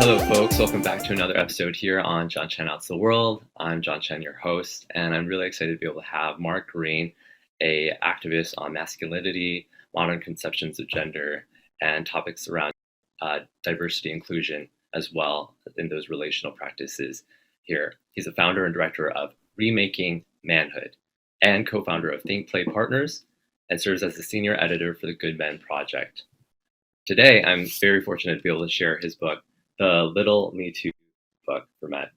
Hello, folks. Welcome back to another episode here on John Chen Outs the World. I'm John Chen, your host, and I'm really excited to be able to have Mark Greene, an activist on masculinity, modern conceptions of gender, and topics around diversity inclusion as well in those relational practices here. He's the founder and director of Remaking Manhood and co-founder of Think Play Partners and serves as the senior editor for the Good Men Project. Today, I'm very fortunate to be able to share his book, The Little Me Too book for men.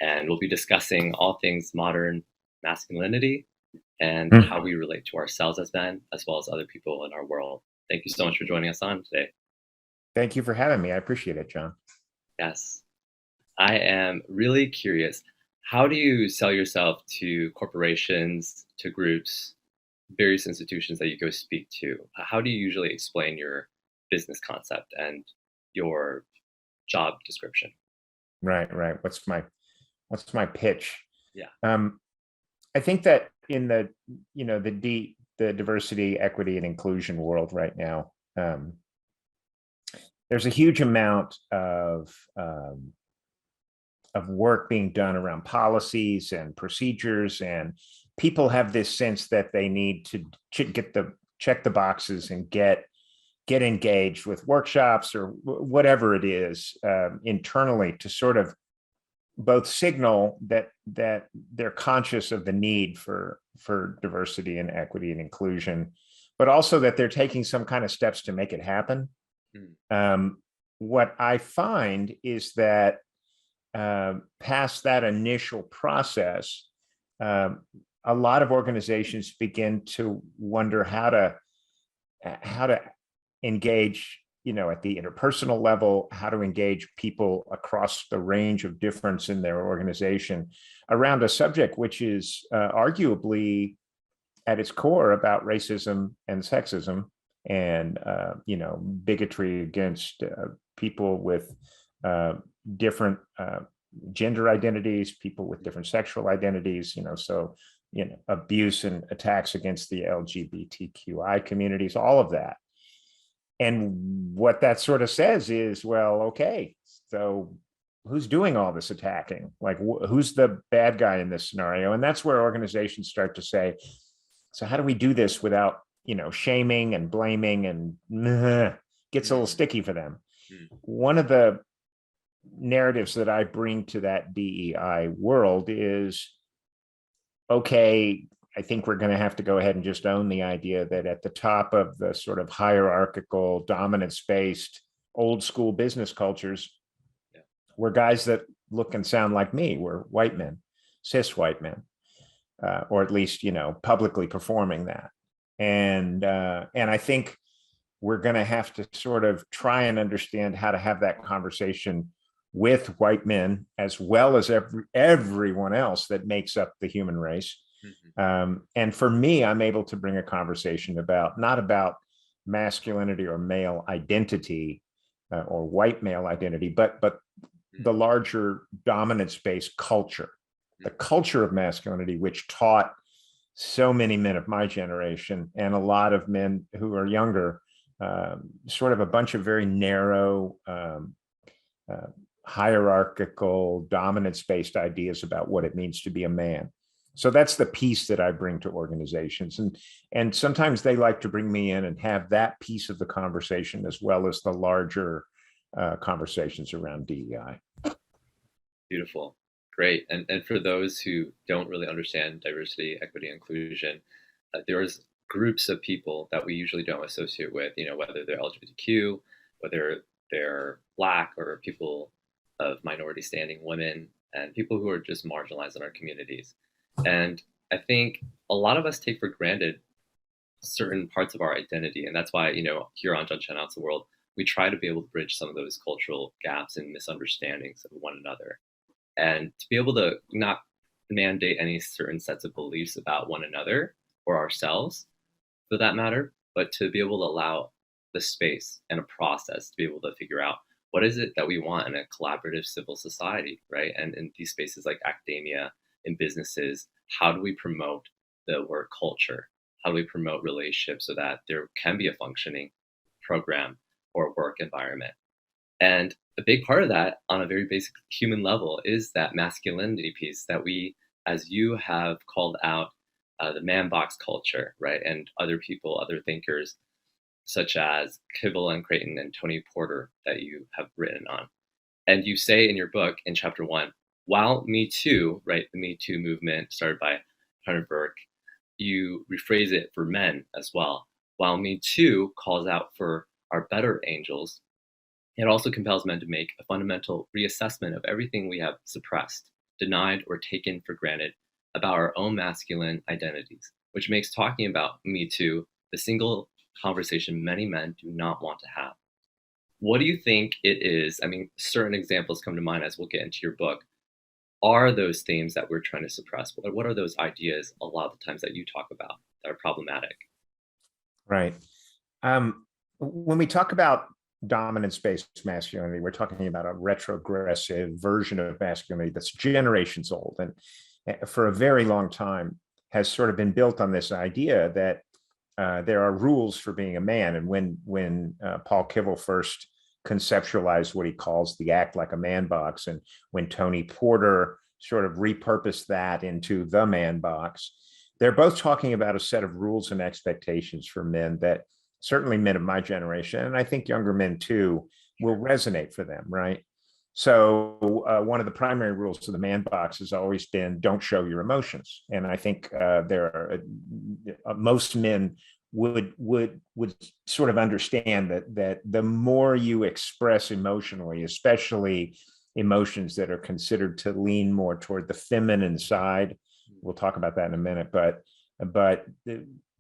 And we'll be discussing all things modern masculinity and how we relate to ourselves as men, as well as other people in our world. Thank you so much for joining us on today. Thank you for having me. I appreciate it, John. Yes. I am really curious. How do you sell yourself to corporations, to groups, various institutions that you go speak to? How do you usually explain your business concept and your job description? Right. What's my pitch? Yeah. I think that in the diversity, equity, and inclusion world right now, there's a huge amount of work being done around policies and procedures, and people have this sense that they need to check the boxes and get engaged with workshops or whatever it is internally to sort of both signal that they're conscious of the need for diversity and equity and inclusion, but also that they're taking some kind of steps to make it happen. What I find is that past that initial process, a lot of organizations begin to wonder how to engage, at the interpersonal level, how to engage people across the range of difference in their organization around a subject which is arguably at its core about racism and sexism and bigotry against people with different gender identities, people with different sexual identities, abuse and attacks against the LGBTQI communities, all of that. And what that sort of says is, well, okay, so who's doing all this attacking? Like, who's the bad guy in this scenario? And that's where organizations start to say, so how do we do this without, shaming and blaming, and gets a little sticky for them. One of the narratives that I bring to that DEI world is, okay, I think we're going to have to go ahead and just own the idea that at the top of the sort of hierarchical, dominance-based, old school business cultures, were guys that look and sound like me. We're white men, cis white men, or at least, publicly performing that. And I think we're going to have to sort of try and understand how to have that conversation with white men, as well as everyone else that makes up the human race. And for me, I'm able to bring a conversation not about masculinity or male identity or white male identity, but the larger dominance-based culture, the culture of masculinity, which taught so many men of my generation and a lot of men who are younger, sort of a bunch of very narrow, hierarchical, dominance-based ideas about what it means to be a man. So that's the piece that I bring to organizations. And sometimes they like to bring me in and have that piece of the conversation as well as the larger conversations around DEI. Beautiful. Great. And for those who don't really understand diversity, equity, inclusion, there's groups of people that we usually don't associate with, whether they're LGBTQ, whether they're Black, or people of minority standing, women, and people who are just marginalized in our communities. And I think a lot of us take for granted certain parts of our identity. And that's why, here on John Chen Outs the World, we try to be able to bridge some of those cultural gaps and misunderstandings of one another. And to be able to not mandate any certain sets of beliefs about one another or ourselves, for that matter, but to be able to allow the space and a process to be able to figure out what is it that we want in a collaborative civil society, right? And in these spaces like academia, in businesses, how do we promote the work culture? How do we promote relationships so that there can be a functioning program or work environment? And a big part of that on a very basic human level is that masculinity piece that we, as you have called out, the man box culture, right? And other people, other thinkers, such as Kibble and Creighton and Tony Porter that you have written on. And you say in your book in chapter 1, while Me Too, right, the Me Too movement started by Hunter Burke, you rephrase it for men as well. While Me Too calls out for our better angels, it also compels men to make a fundamental reassessment of everything we have suppressed, denied, or taken for granted about our own masculine identities, which makes talking about Me Too the single conversation many men do not want to have. What do you think it is? I mean, certain examples come to mind as we'll get into your book. Are those themes that we're trying to suppress? What are those ideas a lot of the times that you talk about that are problematic? Right. When we talk about dominance-based masculinity, we're talking about a retrogressive version of masculinity that's generations old, and for a very long time has sort of been built on this idea that there are rules for being a man. And when Paul Kibble first conceptualized what he calls the act like a man box, and when Tony Porter sort of repurposed that into the man box, they're both talking about a set of rules and expectations for men that certainly men of my generation, and I think younger men too, will resonate for them, right? So one of the primary rules of the man box has always been don't show your emotions. And I think there are most men would sort of understand that the more you express emotionally, especially emotions that are considered to lean more toward the feminine side, we'll talk about that in a minute, but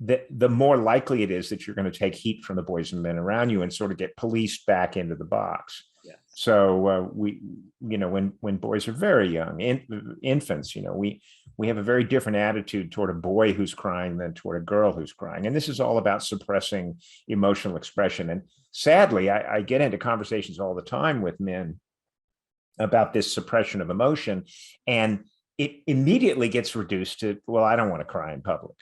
the more likely it is that you're going to take heat from the boys and men around you and sort of get policed back into the box. Yes. So when boys are very young, infants, we have a very different attitude toward a boy who's crying than toward a girl who's crying. And this is all about suppressing emotional expression. And sadly, I get into conversations all the time with men about this suppression of emotion, and it immediately gets reduced to, well, I don't want to cry in public.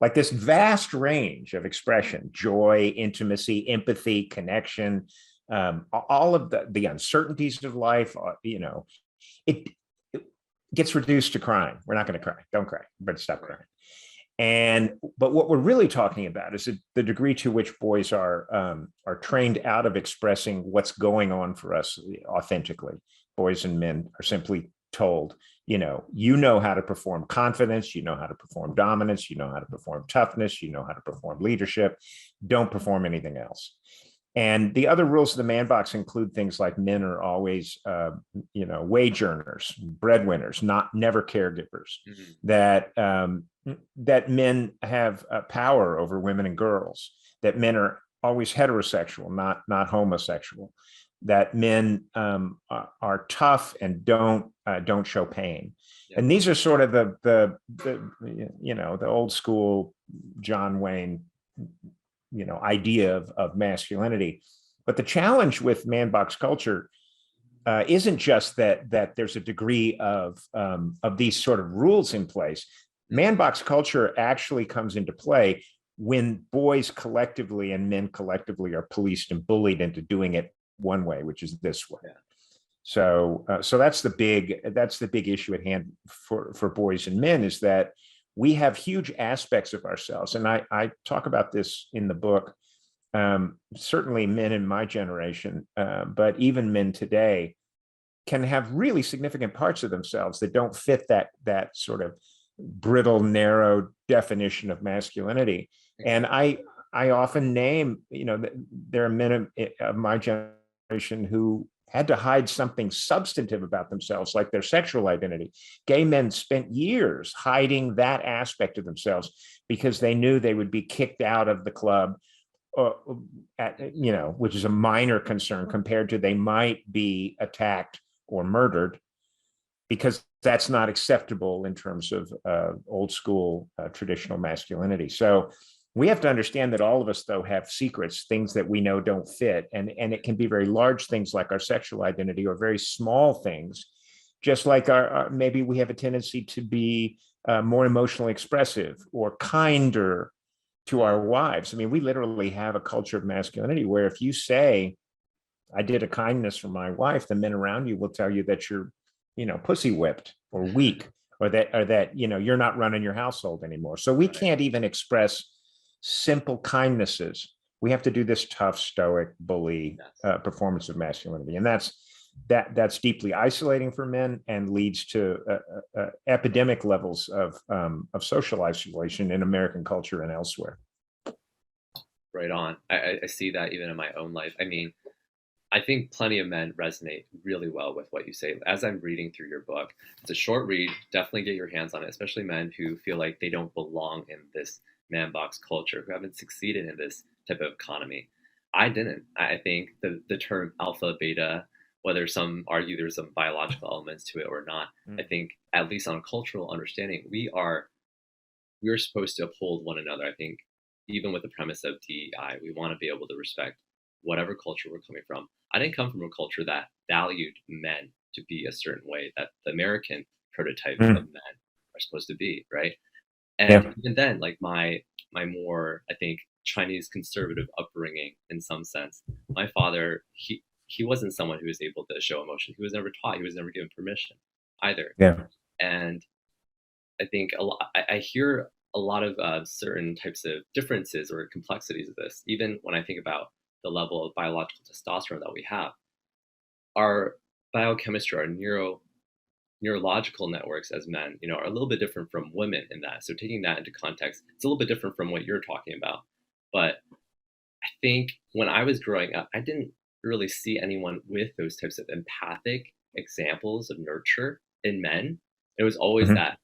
Like this vast range of expression, joy, intimacy, empathy, connection, all of the uncertainties of life, it gets reduced to crying. We're not going to cry. Don't cry, but stop crying. But what we're really talking about is the degree to which boys are trained out of expressing what's going on for us authentically. Boys and men are simply told, you know how to perform confidence, you know how to perform dominance, you know how to perform toughness, you know how to perform leadership. Don't perform anything else. And the other rules of the man box include things like men are always, wage earners, breadwinners, never caregivers. Mm-hmm. That men have power over women and girls. That men are always heterosexual, not homosexual. That men are tough and don't show pain. Yeah. And these are sort of the old school John Wayne idea of masculinity. But the challenge with man box culture isn't just that there's a degree of these sort of rules in place. Man box culture actually comes into play when boys collectively and men collectively are policed and bullied into doing it one way, which is this way. Yeah. So that's the big issue at hand for boys and men, is that we have huge aspects of ourselves. And I talk about this in the book, certainly men in my generation, but even men today can have really significant parts of themselves that don't fit that sort of brittle, narrow definition of masculinity. And I often name, there are men of my generation who had to hide something substantive about themselves, like their sexual identity. Gay men spent years hiding that aspect of themselves because they knew they would be kicked out of the club, which is a minor concern compared to they might be attacked or murdered, because that's not acceptable in terms of old school traditional masculinity. So we have to understand that all of us, though, have secrets, things that we know don't fit. And it can be very large things like our sexual identity, or very small things, just like maybe we have a tendency to be more emotionally expressive or kinder to our wives. I mean, we literally have a culture of masculinity where if you say, I did a kindness for my wife, the men around you will tell you that you're, pussy whipped or weak, or that, you're not running your household anymore. So we can't even express simple kindnesses. We have to do this tough, stoic, bully performance of masculinity. And that's deeply isolating for men and leads to epidemic levels of social isolation in American culture and elsewhere. Right on. I see that even in my own life. I mean, I think plenty of men resonate really well with what you say. As I'm reading through your book, it's a short read. Definitely get your hands on it, especially men who feel like they don't belong in this man box culture, who haven't succeeded in this type of economy. I didn't. I think the term alpha, beta, whether some argue there's some biological elements to it or not, I think at least on a cultural understanding, we're supposed to uphold one another. I think even with the premise of DEI, we want to be able to respect whatever culture we're coming from. I didn't come from a culture that valued men to be a certain way that the American prototype of men are supposed to be, right? And even then, like my more, I think, Chinese conservative upbringing in some sense, my father, he wasn't someone who was able to show emotion. He was never taught. He was never given permission either. Yeah. And I think I hear a lot of certain types of differences or complexities of this. Even when I think about the level of biological testosterone that we have, our biochemistry, our neurological networks as men, are a little bit different from women in that. So taking that into context, it's a little bit different from what you're talking about. But I think when I was growing up, I didn't really see anyone with those types of empathic examples of nurture in men. It was always that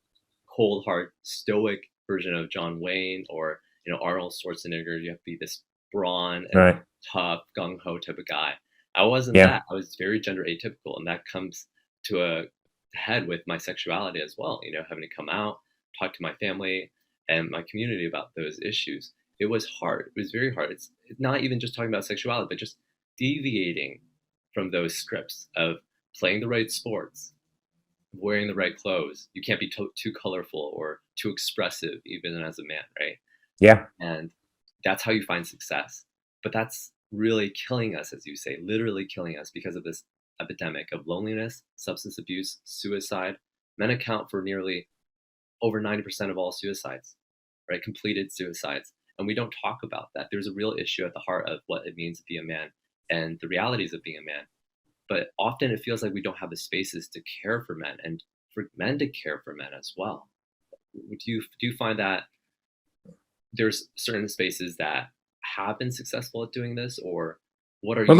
cold, hard, stoic version of John Wayne or Arnold Schwarzenegger. You have to be this brawn and tough, gung ho type of guy. I wasn't that. I was very gender atypical, and that comes to a head with my sexuality as well. Having to come out, talk to my family and my community about those issues. It was hard. It was very hard. It's not even just talking about sexuality, but just deviating from those scripts of playing the right sports, wearing the right clothes. You can't be too colorful or too expressive, even as a man, right? Yeah. And that's how you find success. But that's really killing us, as you say, literally killing us because of this epidemic of loneliness, substance abuse, suicide. Men account for nearly over 90% of all suicides, right? Completed suicides. And we don't talk about that. There's a real issue at the heart of what it means to be a man and the realities of being a man. But often it feels like we don't have the spaces to care for men and for men to care for men as well. Do you find that there's certain spaces that have been successful at doing this, or what are you? Well,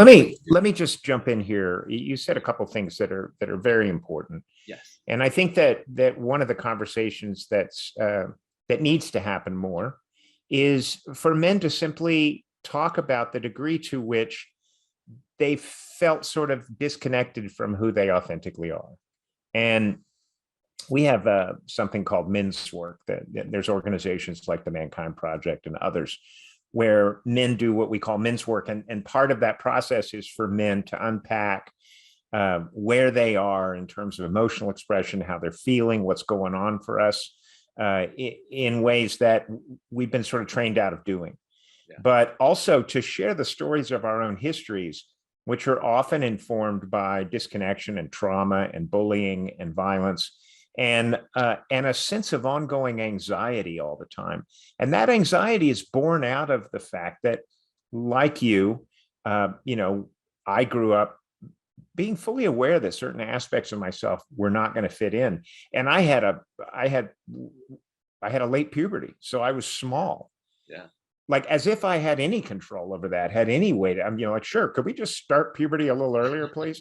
let me just jump in here. You said a couple of things that are very important. Yes. And I think that one of the conversations that needs to happen more is for men to simply talk about the degree to which they felt sort of disconnected from who they authentically are. And we have something called men's work. That there's organizations like the Mankind Project and others where men do what we call men's work. And part of that process is for men to unpack where they are in terms of emotional expression, how they're feeling, what's going on for us in ways that we've been sort of trained out of doing. But also to share the stories of our own histories, which are often informed by disconnection and trauma and bullying and violence and a sense of ongoing anxiety all the time. And that anxiety is born out of the fact that, like I grew up being fully aware that certain aspects of myself were not going to fit in. And I had a late puberty, so I was small. Yeah. Like as if I had any control over that, had any way to, like, sure, could we just start puberty a little earlier, please?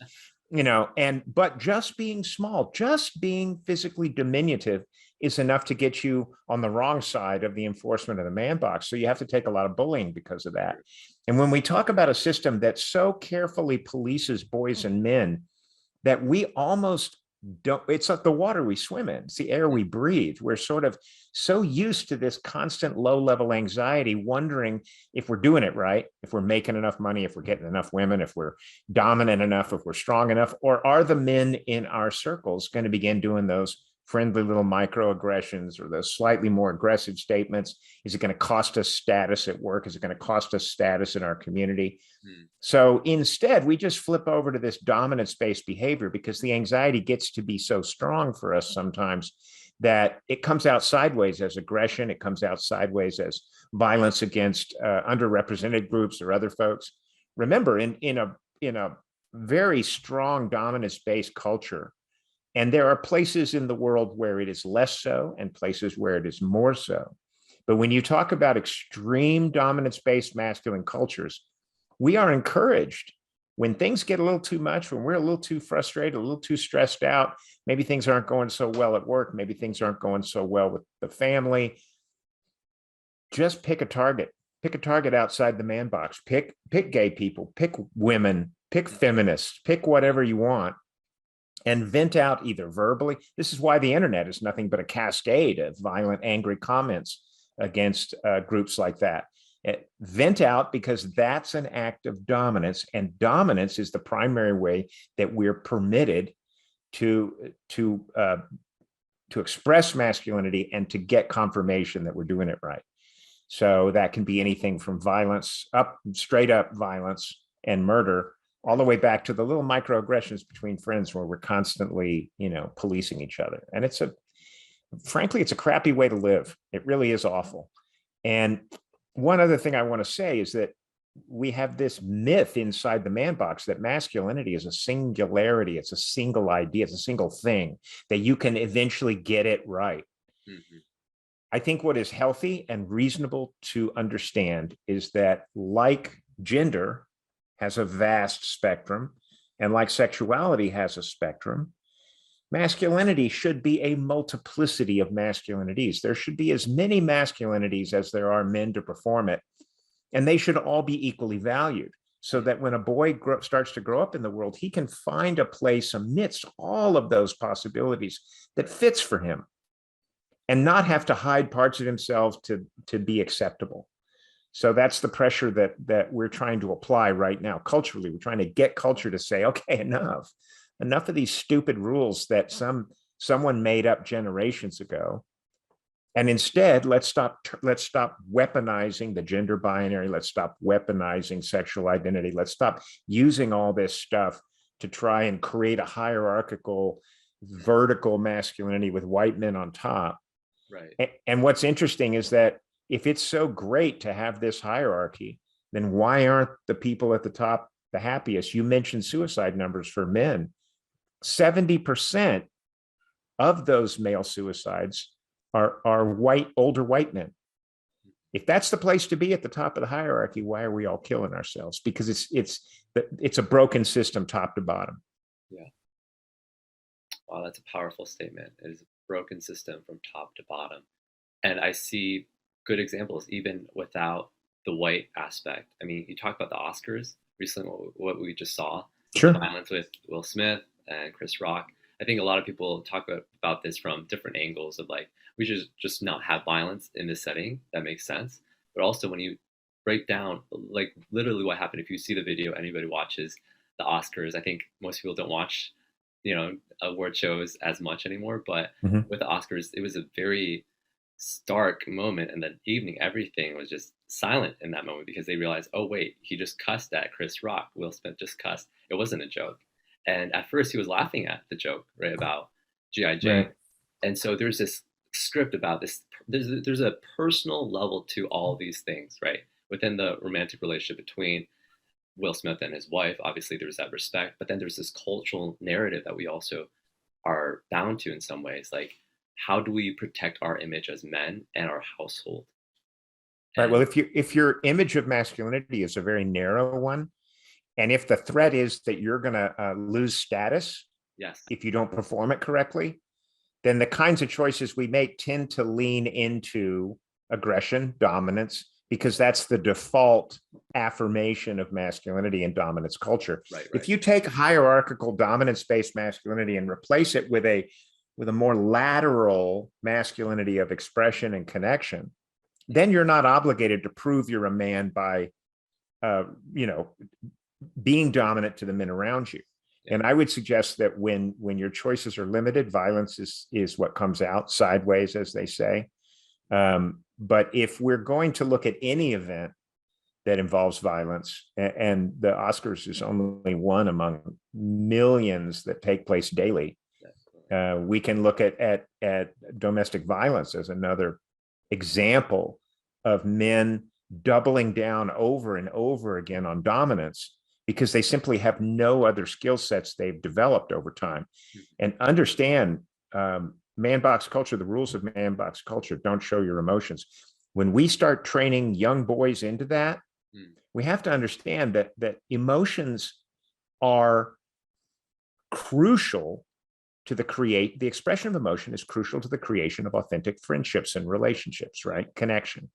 But just being small, just being physically diminutive is enough to get you on the wrong side of the enforcement of the man box. So you have to take a lot of bullying because of that. And when we talk about a system that so carefully polices boys and men that we almost don't, it's like the water we swim in, it's the air we breathe. We're sort of so used to this constant low-level anxiety, wondering if we're doing it right, if we're making enough money, if we're getting enough women, if we're dominant enough, if we're strong enough, or are the men in our circles going to begin doing those friendly little microaggressions or those slightly more aggressive statements? Is it going to cost us status at work? Is it going to cost us status in our community? So instead, we just flip over to this dominance-based behavior because the anxiety gets to be so strong for us sometimes that it comes out sideways as aggression. It comes out sideways as violence against underrepresented groups or other folks. Remember, in a very strong dominance-based culture, and there are places in the world where it is less so and places where it is more so. But when you talk about extreme dominance-based masculine cultures, we are encouraged when things get a little too much, when we're a little too frustrated, a little too stressed out, maybe things aren't going so well at work, maybe things aren't going so well with the family, just pick a target. Pick a target outside the man box. Pick gay people, pick women, pick feminists, pick whatever you want, and vent out either verbally. This is why the internet is nothing but a cascade of violent, angry comments against groups like that. Vent out, because that's an act of dominance, and dominance is the primary way that we're permitted to express masculinity and to get confirmation that we're doing it right. So that can be anything from violence, straight up violence and murder, all the way back to the little microaggressions between friends where we're constantly, policing each other. And frankly, it's a crappy way to live. It really is awful. And one other thing I want to say is that we have this myth inside the man box that masculinity is a singularity. It's a single idea. It's a single thing that you can eventually get it right. Mm-hmm. I think what is healthy and reasonable to understand is that, like gender has a vast spectrum, and like sexuality has a spectrum, masculinity should be a multiplicity of masculinities. There should be as many masculinities as there are men to perform it, and they should all be equally valued, so that when a boy starts to grow up in the world, he can find a place amidst all of those possibilities that fits for him, and not have to hide parts of himself to be acceptable. So that's the pressure that we're trying to apply right now. Culturally, we're trying to get culture to say, okay, enough of these stupid rules that someone made up generations ago. And instead, let's stop weaponizing the gender binary. Let's stop weaponizing sexual identity. Let's stop using all this stuff to try and create a hierarchical, vertical masculinity with white men on top. Right. And what's interesting is that if it's so great to have this hierarchy, then why aren't the people at the top the happiest? You mentioned suicide numbers for men. 70% of those male suicides are older white men. If that's the place to be at the top of the hierarchy, why are we all killing ourselves? Because it's a broken system top to bottom. Yeah. Wow, that's a powerful statement. It is a broken system from top to bottom. And I see good examples even without the white aspect. I mean, you talk about the Oscars recently, what we just saw. Sure. The violence with Will Smith and Chris Rock. I think a lot of people talk about this from different angles of like, we should just not have violence in this setting. That makes sense. But also when you break down like literally what happened, if you see the video, anybody watches the Oscars, I think most people don't watch award shows as much anymore, but with the Oscars, it was a very stark moment in the evening. Everything was just silent in that moment because they realized, oh wait, he just cussed at Chris Rock. Will Smith just cussed. It wasn't a joke. And at first he was laughing at the joke, right, about G.I. Jane. Right. And so there's this script about this. There's a personal level to all these things, right? Within the romantic relationship between Will Smith and his wife, obviously there's that respect, but then there's this cultural narrative that we also are bound to in some ways. Like, how do we protect our image as men and our household? Right. Well, if your image of masculinity is a very narrow one, and if the threat is that you're going to lose status, yes, if you don't perform it correctly, then the kinds of choices we make tend to lean into aggression, dominance, because that's the default affirmation of masculinity in dominance culture. Right. If you take hierarchical dominance-based masculinity and replace it with a more lateral masculinity of expression and connection, then you're not obligated to prove you're a man by, being dominant to the men around you. And I would suggest that when your choices are limited, violence is what comes out sideways, as they say. But if we're going to look at any event that involves violence, and the Oscars is only one among millions that take place daily, we can look at domestic violence as another example of men doubling down over and over again on dominance because they simply have no other skill sets they've developed over time. And understand man box culture, the rules of man box culture, don't show your emotions. When we start training young boys into that, we have to understand that emotions are crucial to the expression of emotion is crucial to the creation of authentic friendships and relationships, right? Connection.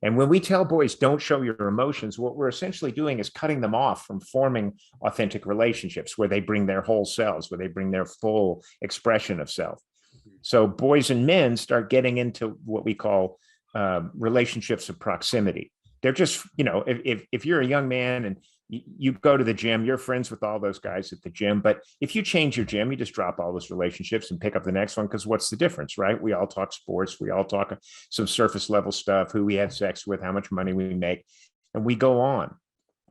And when we tell boys don't show your emotions, what we're essentially doing is cutting them off from forming authentic relationships where they bring their whole selves, where they bring their full expression of self. So boys and men start getting into what we call relationships of proximity. They're just, if you're a young man and you go to the gym, you're friends with all those guys at the gym. But if you change your gym, you just drop all those relationships and pick up the next one, because what's the difference, right? We all talk sports. We all talk some surface level stuff, who we had sex with, how much money we make, and we go on.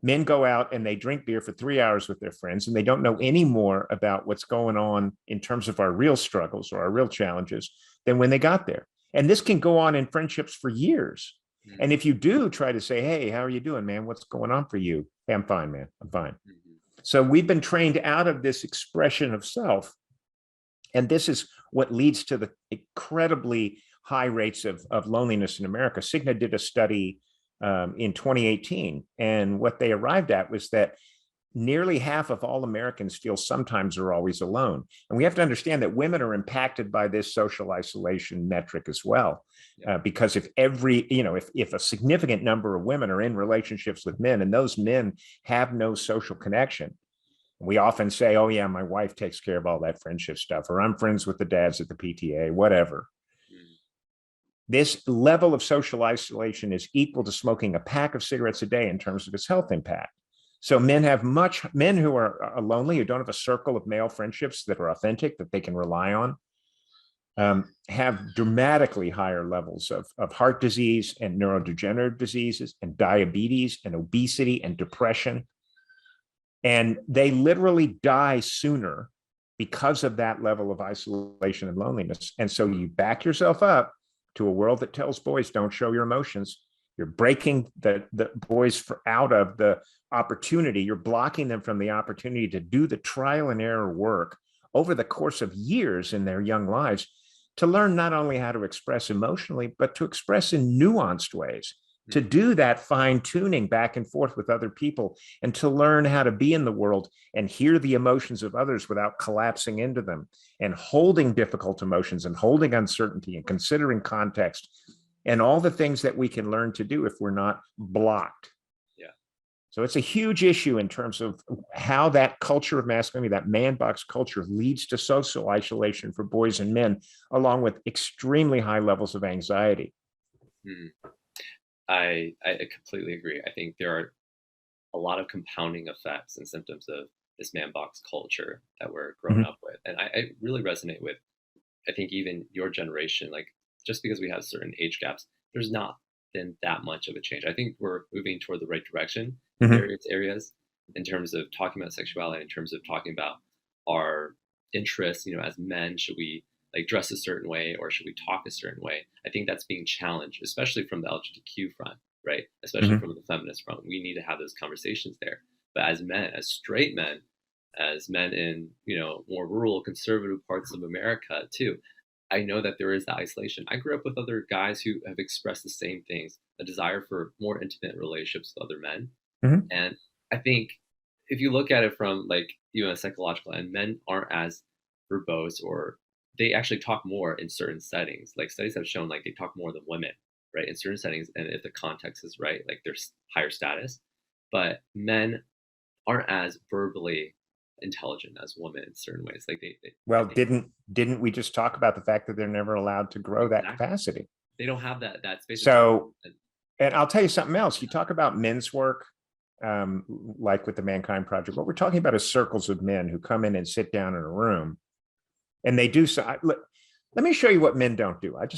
Men go out and they drink beer for 3 hours with their friends, and they don't know any more about what's going on in terms of our real struggles or our real challenges than when they got there. And this can go on in friendships for years. And if you do try to say, hey, how are you doing, man? What's going on for you? Hey, I'm fine, man. I'm fine. So we've been trained out of this expression of self. And this is what leads to the incredibly high rates of loneliness in America. Cigna did a study in 2018. And what they arrived at was that nearly half of all Americans feel sometimes or always alone. And we have to understand that women are impacted by this social isolation metric as well. Because if if a significant number of women are in relationships with men and those men have no social connection, we often say, oh yeah, my wife takes care of all that friendship stuff, or I'm friends with the dads at the PTA, whatever. This level of social isolation is equal to smoking a pack of cigarettes a day in terms of its health impact. So men who are lonely, who don't have a circle of male friendships that are authentic, that they can rely on, have dramatically higher levels of heart disease and neurodegenerative diseases and diabetes and obesity and depression. And they literally die sooner because of that level of isolation and loneliness. And so you back yourself up to a world that tells boys don't show your emotions. You're breaking the boys out of the opportunity. You're blocking them from the opportunity to do the trial and error work over the course of years in their young lives to learn not only how to express emotionally, but to express in nuanced ways, to do that fine tuning back and forth with other people, and to learn how to be in the world and hear the emotions of others without collapsing into them, and holding difficult emotions and holding uncertainty and considering context and all the things that we can learn to do if we're not blocked. So it's a huge issue in terms of how that culture of masculinity, that man box culture, leads to social isolation for boys and men, along with extremely high levels of anxiety. I completely agree. I think there are a lot of compounding effects and symptoms of this man box culture that we're growing up with. And I really resonate with, I think even your generation, like just because we have certain age gaps, there's not been that much of a change. I think we're moving toward the right direction in various areas in terms of talking about sexuality, in terms of talking about our interests, as men, should we like dress a certain way or should we talk a certain way? I think that's being challenged, especially from the LGBTQ front, right? Especially from the feminist front. We need to have those conversations there. But as men, as straight men, as men in, more rural conservative parts of America too, I know that there is that isolation. I grew up with other guys who have expressed the same things, a desire for more intimate relationships with other men. And I think if you look at it from like, psychological end, men aren't as verbose, or they actually talk more in certain settings. Like studies have shown like they talk more than women, right? In certain settings. And if the context is right, like there's higher status, but men aren't as verbally intelligent as women in certain ways. Like didn't we just talk about the fact that they're never allowed to grow that capacity? They don't have that space. So, and I'll tell you something else. You talk about men's work. like with the Mankind Project. What we're talking about is circles of men who come in and sit down in a room, and they do so. Let me show you what men don't do. I'm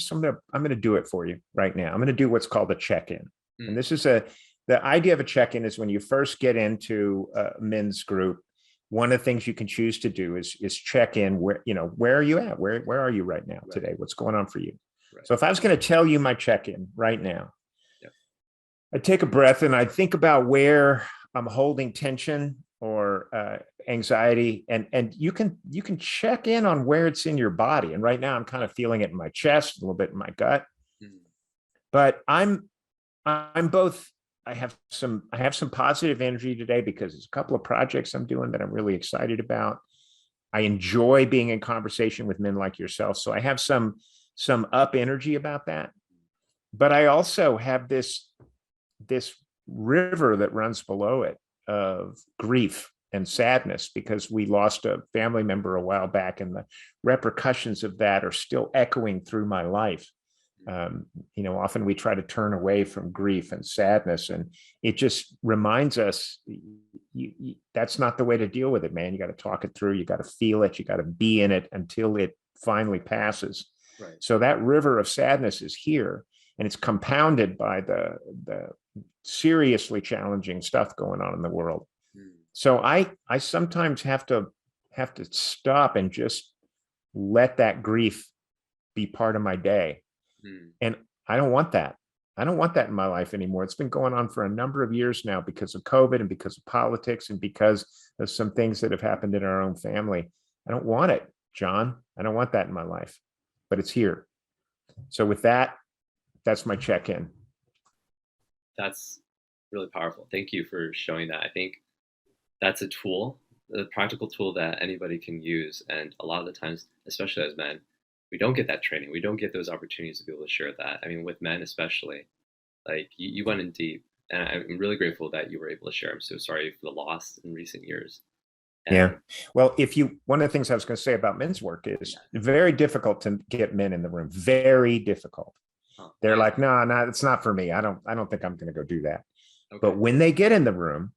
gonna do it for you right now. I'm gonna do what's called a check-in, and this is the idea of a check-in is when you first get into a men's group. One of the things you can choose to do is check in where are you at? Where are you right now today? What's going on for you? Right. So if I was going to tell you my check-in right now, I'd take a breath and I'd think about where I'm holding tension or anxiety, and you can check in on where it's in your body. And right now I'm kind of feeling it in my chest, a little bit in my gut. But I'm both. I have some positive energy today because there's a couple of projects I'm doing that I'm really excited about. I enjoy being in conversation with men like yourself, so I have some up energy about that. But I also have this river that runs below it of grief and sadness because we lost a family member a while back, and the repercussions of that are still echoing through my life. Often we try to turn away from grief and sadness, and it just reminds us that's not the way to deal with it, man. You got to talk it through. You got to feel it. You got to be in it until it finally passes. Right. So that river of sadness is here, and it's compounded by the seriously challenging stuff going on in the world. So I sometimes have to stop and just let that grief be part of my day. And I don't want that. I don't want that in my life anymore. It's been going on for a number of years now because of COVID and because of politics and because of some things that have happened in our own family. I don't want it, John. I don't want that in my life, but it's here. So with that, that's my check-in. That's really powerful. Thank you for showing that. I think that's a tool, a practical tool that anybody can use. And a lot of the times, especially as men, we don't get that training. We don't get those opportunities to be able to share that. I mean, with men especially, like you went in deep, and I'm really grateful that you were able to share. I'm so sorry for the loss in recent years. Yeah. Well, one of the things I was going to say about men's work is very difficult to get men in the room. Very difficult. They're like, no, it's not for me. I don't think I'm going to go do that. Okay. But when they get in the room,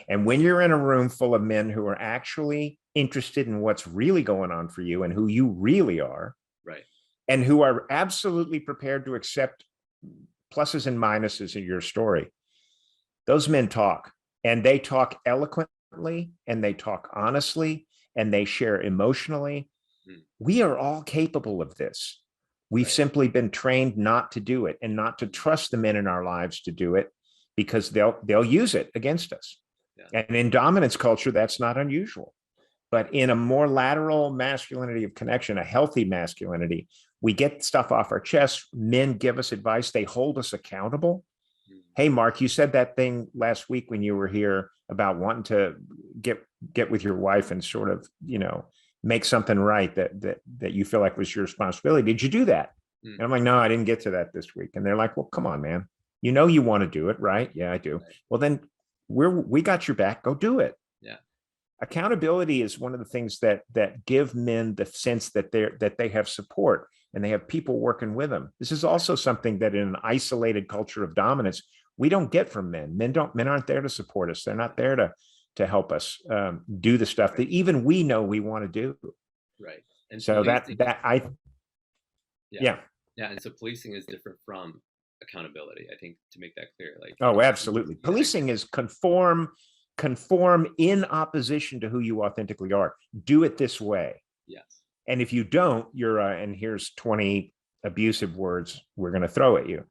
and when you're in a room full of men who are actually interested in what's really going on for you and who you really are, right, and who are absolutely prepared to accept pluses and minuses in your story, those men talk, and they talk eloquently, and they talk honestly, and they share emotionally. We are all capable of this. We've simply been trained not to do it and not to trust the men in our lives to do it because they'll use it against us. And in dominance culture, that's not unusual. But in a more lateral masculinity of connection, a healthy masculinity, we get stuff off our chest. Men give us advice. They hold us accountable. Hey, Mark, you said that thing last week when you were here about wanting to get with your wife and sort of, make something right that you feel like was your responsibility. Did you do that? And I'm like, no, I didn't get to that this week. And they're like, well, come on, man. You want to do it, right? Yeah, I do. Right. Well, then we got your back. Go do it. Yeah. Accountability is one of the things that give men the sense that they have support and they have people working with them. This is also something that in an isolated culture of dominance, we don't get from men. Men aren't there to support us. They're not there to help us do the stuff that even we know we want to do. Right. And so And so policing is different from accountability. I think to make that clear, absolutely. Policing is conform in opposition to who you authentically are. Do it this way. Yes. And if you don't, you're and here's 20 abusive words we're going to throw at you.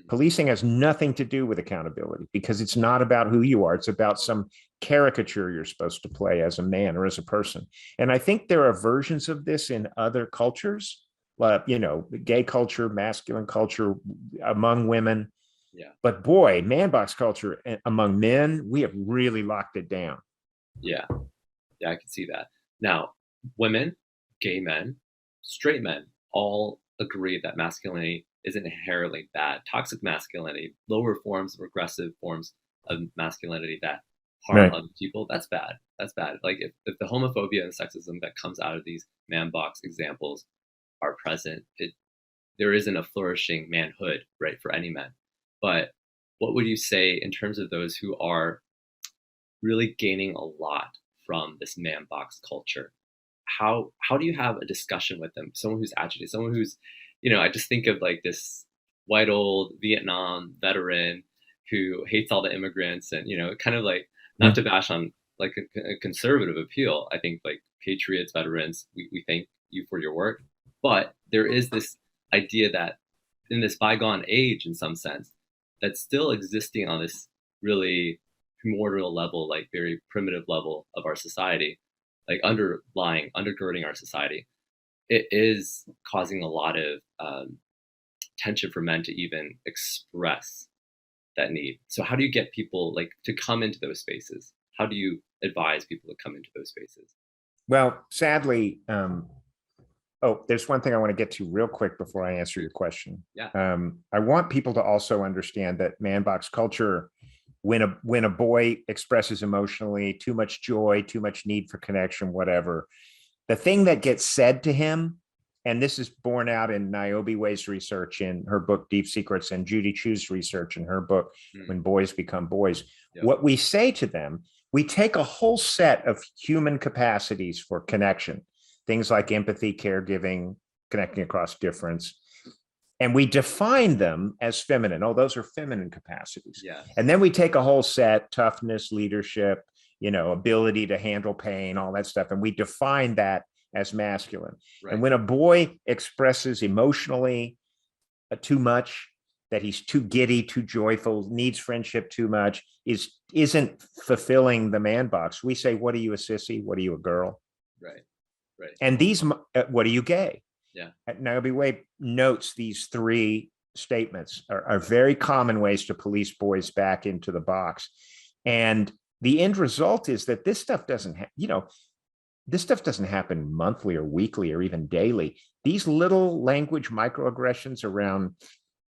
Policing has nothing to do with accountability because it's not about who you are. It's about some caricature you're supposed to play as a man or as a person. And I think there are versions of this in other cultures, gay culture, masculine culture among women. Yeah. But boy, man box culture among men, we have really locked it down. Yeah. Yeah, I can see that. Now, women, gay men, straight men all agree that masculinity isn't inherently bad. Toxic masculinity, lower forms, regressive forms of masculinity that harm other people, that's bad. That's bad. Like if the homophobia and sexism that comes out of these man box examples are present, there isn't a flourishing manhood, right, for any men. But what would you say in terms of those who are really gaining a lot from this man box culture. How do you have a discussion with them? Someone who's agitated, someone who's, I just think of like this white old Vietnam veteran who hates all the immigrants and, kind of like, not to bash on like a conservative appeal. I think like patriots, veterans, we thank you for your work. But there is this idea that in this bygone age, in some sense, that's still existing on this really primordial level, like very primitive level of our society, like undergirding our society. It is causing a lot of tension for men to even express that need. So how do you get people like to come into those spaces? How do you advise people to come into those spaces? Well, sadly, there's one thing I want to get to real quick before I answer your question. Yeah. I want people to also understand that man box culture, when a boy expresses emotionally too much joy, too much need for connection, whatever, the thing that gets said to him, and this is borne out in Niobe Way's research in her book Deep Secrets and Judy Chu's research in her book When Boys Become Boys. Yep. What we say to them, we take a whole set of human capacities for connection, things like empathy, caregiving, connecting across difference, and we define them as feminine. Oh, those are feminine capacities. Yeah. And then we take a whole set, toughness, leadership, ability to handle pain, all that stuff, and we define that as masculine. Right. And when a boy expresses emotionally too much, that he's too giddy, too joyful, needs friendship too much, isn't fulfilling the man box, we say, what are you, a sissy? What are you, a girl? Right. And these, what are you, gay? Yeah. Niobe Way notes these three statements are very common ways to police boys back into the box. And the end result is that this stuff doesn't happen monthly or weekly or even daily. These little language microaggressions around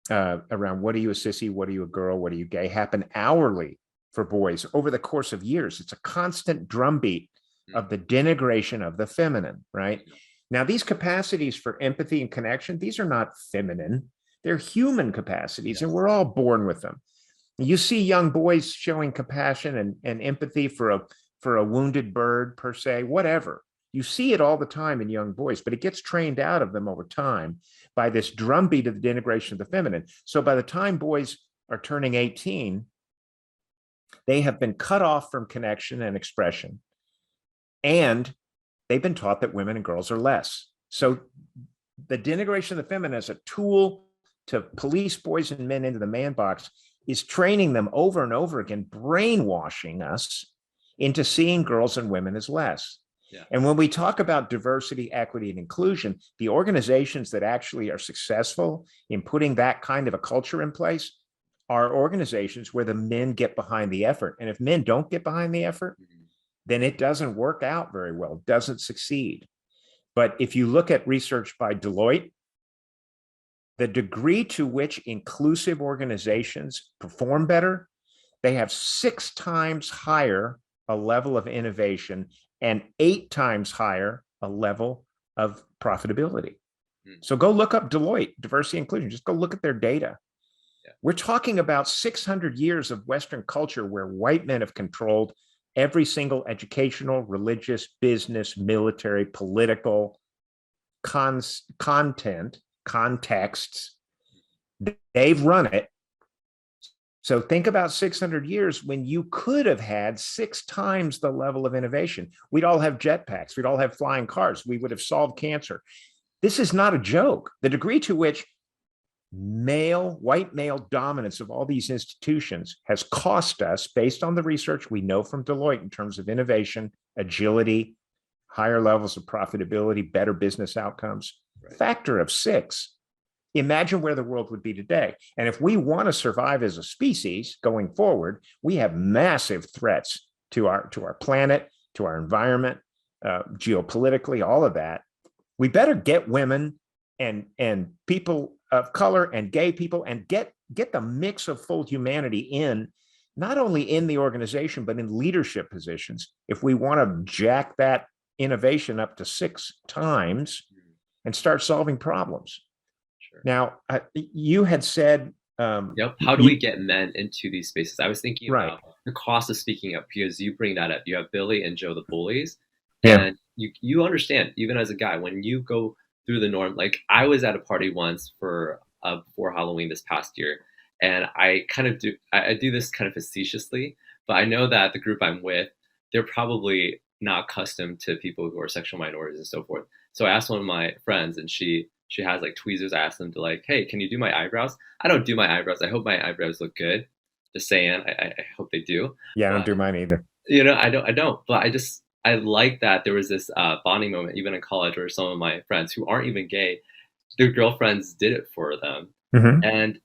what are you, a sissy, what are you, a girl, what are you, gay, happen hourly for boys over the course of years. It's a constant drumbeat of the denigration of the feminine, right? Now, these capacities for empathy and connection, these are not feminine, they're human capacities, and we're all born with them. You see young boys showing compassion and empathy for a wounded bird, per se, whatever. You see it all the time in young boys, but it gets trained out of them over time by this drumbeat of the denigration of the feminine. So by the time boys are turning 18, they have been cut off from connection and expression, and they've been taught that women and girls are less. So the denigration of the feminine as a tool to police boys and men into the man box is training them over and over again, brainwashing us into seeing girls and women as less. Yeah. And when we talk about diversity, equity, and inclusion, the organizations that actually are successful in putting that kind of a culture in place are organizations where the men get behind the effort. And if men don't get behind the effort, then it doesn't work out very well, doesn't succeed. But if you look at research by Deloitte, the degree to which inclusive organizations perform better, they have 6 times higher a level of innovation and 8 times higher a level of profitability. So go look up Deloitte, diversity inclusion, just go look at their data. Yeah. We're talking about 600 years of Western culture where white men have controlled every single educational, religious, business, military, political contexts. They've run it. So think about 600 years when you could have had 6 times the level of innovation. We'd all have jetpacks. We'd all have flying cars. We would have solved cancer. This is not a joke. The degree to which white male dominance of all these institutions has cost us, based on the research we know from Deloitte in terms of innovation, agility, higher levels of profitability, better business outcomes, factor of 6. Imagine where the world would be today. And if we want to survive as a species going forward, we have massive threats to our planet, to our environment, geopolitically, all of that. We better get women and people of color and gay people and get the mix of full humanity in, not only in the organization, but in leadership positions, if we want to jack that innovation up to 6 times and start solving problems. Now, you had said Yep. How do we get men into these spaces? I was thinking right. about the cost of speaking up because you bring that up. You have Billy and Joe the bullies, Yeah. and you understand even as a guy when you go through the norm. Like I was at a party once for before Halloween this past year, and I kind of I do this kind of facetiously, but I know that the group I'm with, they're probably not accustomed to people who are sexual minorities and so forth. So I asked one of my friends, and she has like tweezers. I asked them to like, hey, can you do my eyebrows? I don't do my eyebrows. I hope my eyebrows look good. Just saying. I hope they do. Yeah, I don't But do mine either. I don't. But I like that there was this bonding moment, even in college, where some of my friends who aren't even gay, their girlfriends did it for them, Hmm. and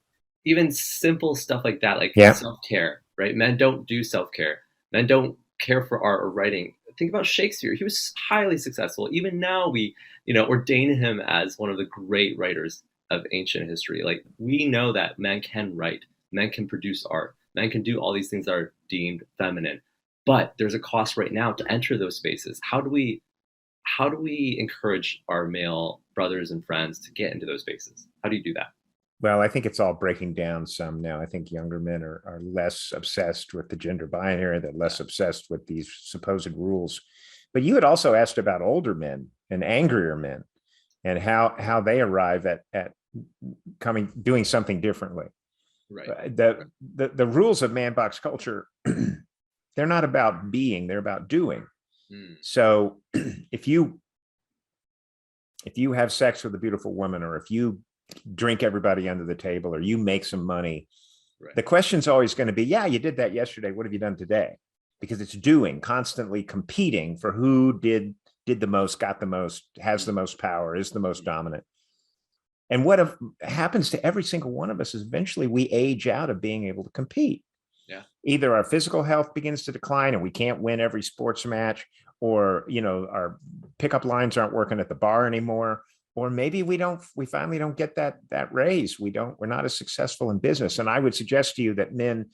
even simple stuff like that, like Yeah. self care. Right? Men don't do self care. Men don't care for art or writing. Think about Shakespeare. He was highly successful. Even now, we ordain him as one of the great writers of ancient history. Like we know that men can write, men can produce art, men can do all these things that are deemed feminine. But there's a cost right now to enter those spaces. How do we encourage our male brothers and friends to get into those spaces? How do you do that? Well, I think it's all breaking down some now. I think younger men are less obsessed with the gender binary. They're less obsessed with these supposed rules. But you had also asked about older men and angrier men and how they arrive at doing something differently. Right. The rules of man box culture, they're not about being, they're about doing. Mm, So if you have sex with a beautiful woman, or if you drink everybody under the table, or you make some money, right. the question's always going to be, yeah, you did that yesterday. What have you done today? Because it's doing, constantly competing for who did the most, got the most, has the Mm, most power, is the most mm, dominant. And what happens to every single one of us is eventually we age out of being able to compete. yeah. Either our physical health begins to decline and we can't win every sports match, or our pickup lines aren't working at the bar anymore, or maybe we finally don't get that raise. We're not as successful in business. And I would suggest to you that men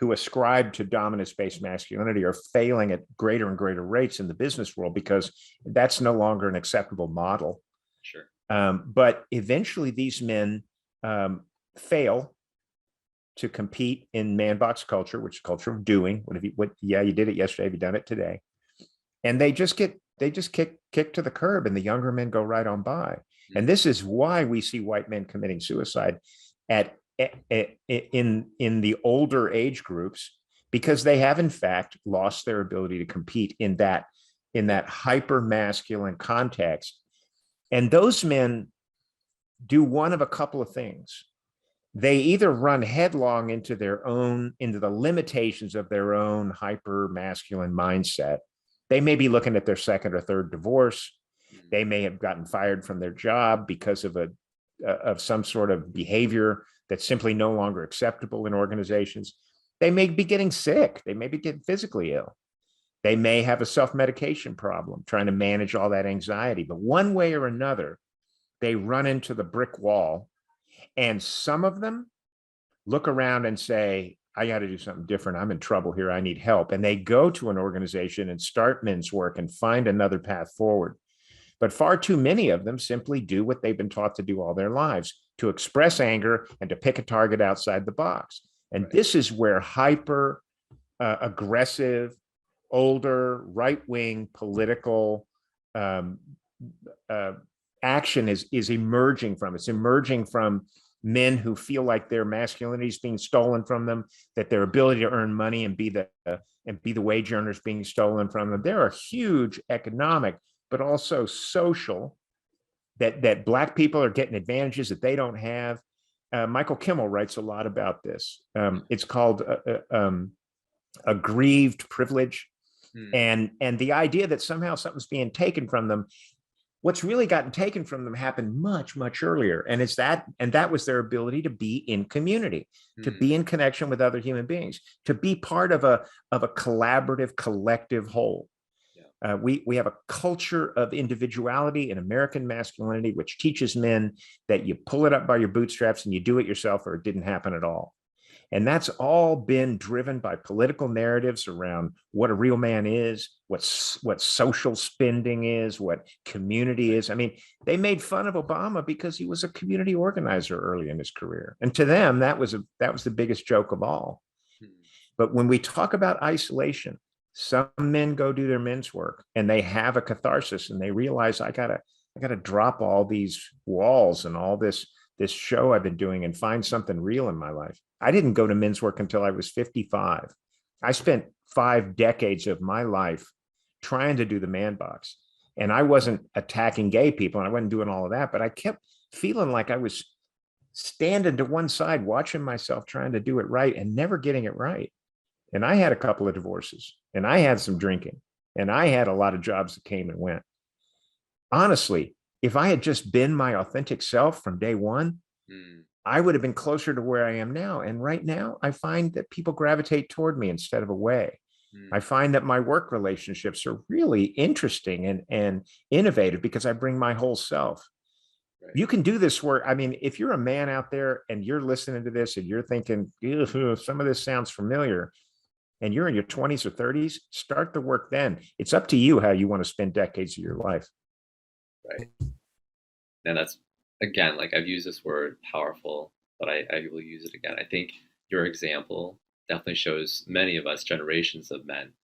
who ascribe to dominance-based masculinity are failing at greater and greater rates in the business world, because that's no longer an acceptable model. Sure. But eventually these men fail to compete in man box culture, which is culture of doing. Yeah, you did it yesterday. Have you done it today? And they just kicked to the curb, and the younger men go right on by. And Mm, this is why we see white men committing suicide in the older age groups, because they have in fact lost their ability to compete in that yeah. hyper masculine context. And those men do one of a couple of things. They either run headlong into the limitations of their own hyper masculine mindset. They may be looking at their second or third divorce. Mm, They may have gotten fired from their job because of some sort of behavior that's simply no longer acceptable in organizations. They may be getting sick. They may be getting physically ill. They may have a self-medication problem, trying to manage all that anxiety. But one way or another, they run into the brick wall. And some of them look around and say, I got to do something different. I'm in trouble here. I need help. And they go to an organization and start men's work and find another path forward. But far too many of them simply do what they've been taught to do all their lives, to express anger and to pick a target outside the box. And right. this is where hyper aggressive, older, right wing political um, uh, action is emerging from. It's emerging from men who feel like their masculinity is being stolen from them, that their ability to earn money and be the wage earners being stolen from them. There are huge economic, but also social, that Black people are getting advantages that they don't have. Michael Kimmel writes a lot about this. It's called aggrieved privilege, Mm, and the idea that somehow something's being taken from them. What's really gotten taken from them happened much, much earlier. And that was their ability to be in community, to mm, be in connection with other human beings, to be part of a collaborative, collective whole. yeah. We have a culture of individuality in American masculinity, which teaches men that you pull it up by your bootstraps and you do it yourself, or it didn't happen at all. And that's all been driven by political narratives around what a real man is, what social spending is, what community is. I mean, they made fun of Obama because he was a community organizer early in his career. And to them, that was the biggest joke of all. But when we talk about isolation, some men go do their men's work and they have a catharsis and they realize I gotta drop all these walls and all this show I've been doing and find something real in my life. I didn't go to men's work until I was 55. I spent 5 decades of my life trying to do the man box. And I wasn't attacking gay people and I wasn't doing all of that, but I kept feeling like I was standing to one side, watching myself trying to do it right and never getting it right. And I had a couple of divorces and I had some drinking and I had a lot of jobs that came and went. Honestly, if I had just been my authentic self from day one, I would have been closer to where I am now. And right now, I find that people gravitate toward me instead of away. I find that my work relationships are really interesting and innovative because I bring my whole self. Right. You can do this work. I mean, if you're a man out there and you're listening to this and you're thinking, some of this sounds familiar, and you're in your 20s or 30s, start the work then. It's up to you how you want to spend decades of your life. Right. And that's, again, like I've used this word powerful, but I will use it again. I think your example definitely shows many of us, generations of men,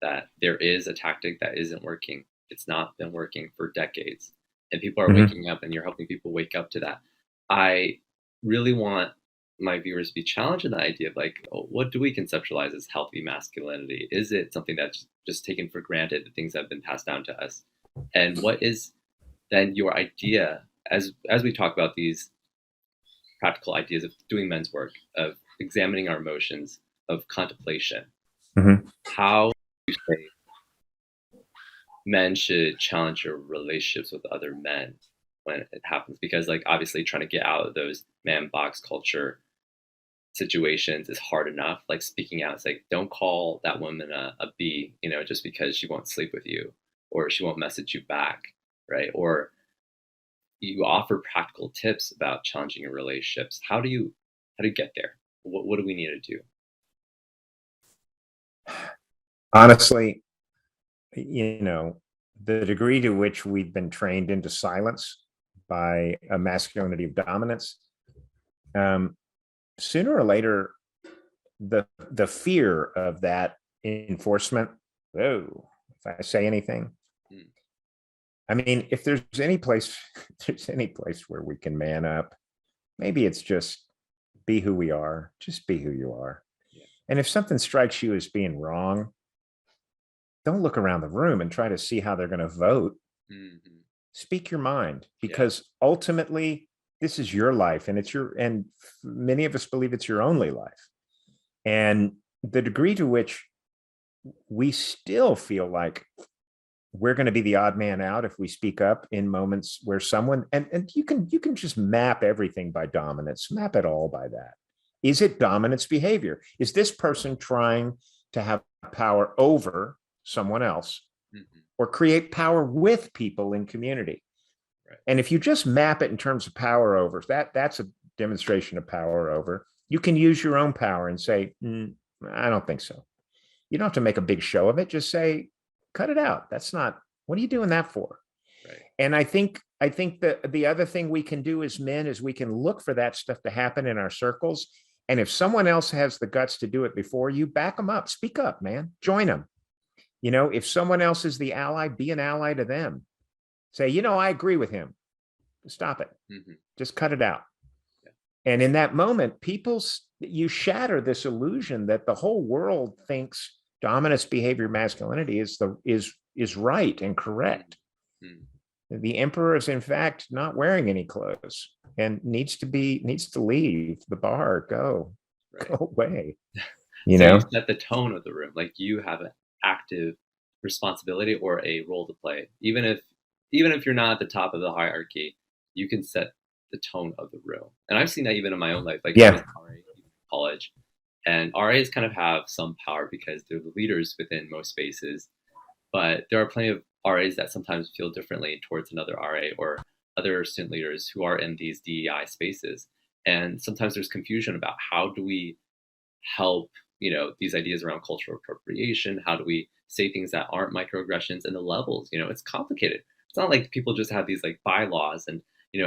that there is a tactic that isn't working. It's not been working for decades. And people are waking up and you're helping people wake up to that. I really want my viewers to be challenged in the idea of like, what do we conceptualize as healthy masculinity? Is it something that's just taken for granted, the things that have been passed down to us? And what is then your idea as we talk about these practical ideas of doing men's work, of examining our emotions, of contemplation? How do you say men should challenge your relationships with other men when it happens? Because like obviously trying to get out of those man box culture situations is hard enough. Like speaking out, it's like, don't call that woman a B, just because she won't sleep with you or she won't message you back, right? Or you offer practical tips about challenging your relationships. How do you get there? What do we need to do? Honestly, the degree to which we've been trained into silence by a masculinity of dominance, sooner or later, the fear of that enforcement, if I say anything, I mean, if there's any place where we can man up, maybe it's just be who we are, just be who you are. Yeah. And if something strikes you as being wrong, don't look around the room and try to see how they're going to vote. Speak your mind, because ultimately this is your life and many of us believe it's your only life. And the degree to which we still feel like we're going to be the odd man out if we speak up in moments where someone, and you can just map everything by dominance, map it all by that. Is it dominance behavior? Is this person trying to have power over someone else or create power with people in community? Right. And if you just map it in terms of power over, that's a demonstration of power over. You can use your own power and say, I don't think so. You don't have to make a big show of it. Just say, cut it out. That's not, what are you doing that for? Right. And I think that the other thing we can do as men is we can look for that stuff to happen in our circles. And if someone else has the guts to do it before you, back them up, speak up, man, join them. If someone else is the ally, be an ally to them. Say, I agree with him. Stop it. Just cut it out. Yeah. And in that moment, you shatter this illusion that the whole world thinks dominance behavior masculinity is right and correct. The emperor is in fact not wearing any clothes and needs to leave the bar, go away. You set the tone of the room. Like you have an active responsibility or a role to play. Even if you're not at the top of the hierarchy, you can set the tone of the room. And I've seen that even in my own life. Like I was in college, and RAs kind of have some power because they're the leaders within most spaces. But there are plenty of RAs that sometimes feel differently towards another RA or other student leaders who are in these DEI spaces. And sometimes there's confusion about how do we help, these ideas around cultural appropriation? How do we say things that aren't microaggressions, and the levels? It's complicated. It's not like people just have these like bylaws and,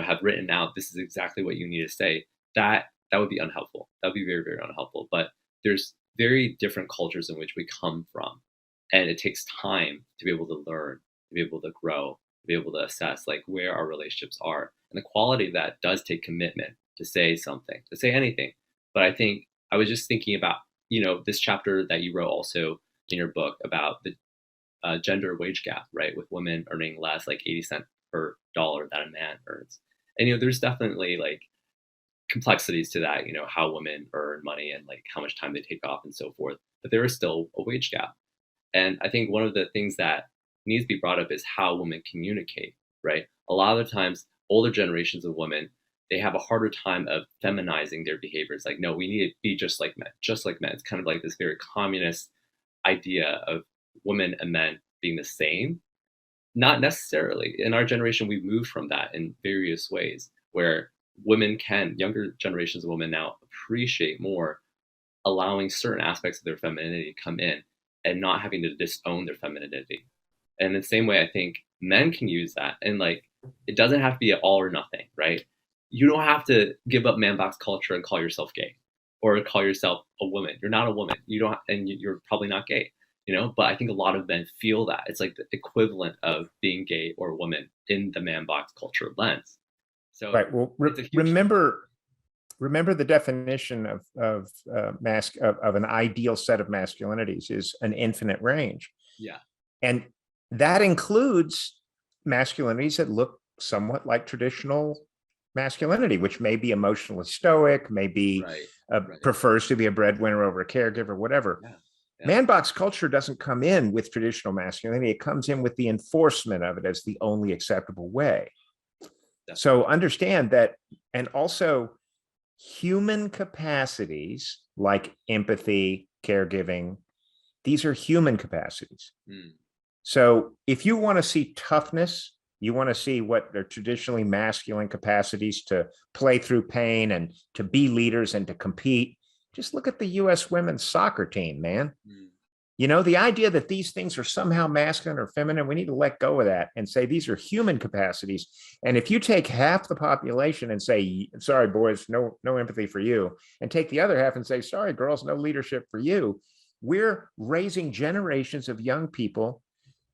have written out, this is exactly what you need to say. That would be unhelpful. That would be very, very unhelpful. But there's very different cultures in which we come from. And it takes time to be able to learn, to be able to grow, to be able to assess like where our relationships are. And the quality of that does take commitment to say something, to say anything. But I think I was just thinking about, this chapter that you wrote also in your book about the gender wage gap, right? With women earning less, like 80 cents per dollar that a man earns. And, there's definitely like complexities to that, how women earn money and like how much time they take off and so forth. But there is still a wage gap. And I think one of the things that needs to be brought up is how women communicate, right? A lot of the times, older generations of women, they have a harder time of feminizing their behaviors. Like, no, we need to be just like men, just like men. It's kind of like this very communist idea of women and men being the same. Not necessarily. In our generation, we've moved from that in various ways where younger generations of women now appreciate more allowing certain aspects of their femininity come in and not having to disown their femininity. And in the same way, I think men can use that. And like, it doesn't have to be an all or nothing, right? You don't have to give up man box culture and call yourself gay or call yourself a woman. You're not a woman. You're probably not gay, but I think a lot of men feel that it's like the equivalent of being gay or a woman in the man box culture lens. So right. Well, remember the definition of an ideal set of masculinities is an infinite range. Yeah. And that includes masculinities that look somewhat like traditional masculinity, which may be emotionally stoic, maybe prefers to be a breadwinner over a caregiver, whatever. Yeah. Yeah. Man box culture doesn't come in with traditional masculinity. It comes in with the enforcement of it as the only acceptable way. Definitely. So understand that, and also human capacities like empathy, caregiving, these are human capacities. Mm. So if you want to see toughness, you want to see what are traditionally masculine capacities to play through pain and to be leaders and to compete, just look at the U.S. women's soccer team, man. Mm. The idea that these things are somehow masculine or feminine, we need to let go of that and say these are human capacities. And if you take half the population and say, sorry, boys, no empathy for you, and take the other half and say, sorry, girls, no leadership for you, we're raising generations of young people,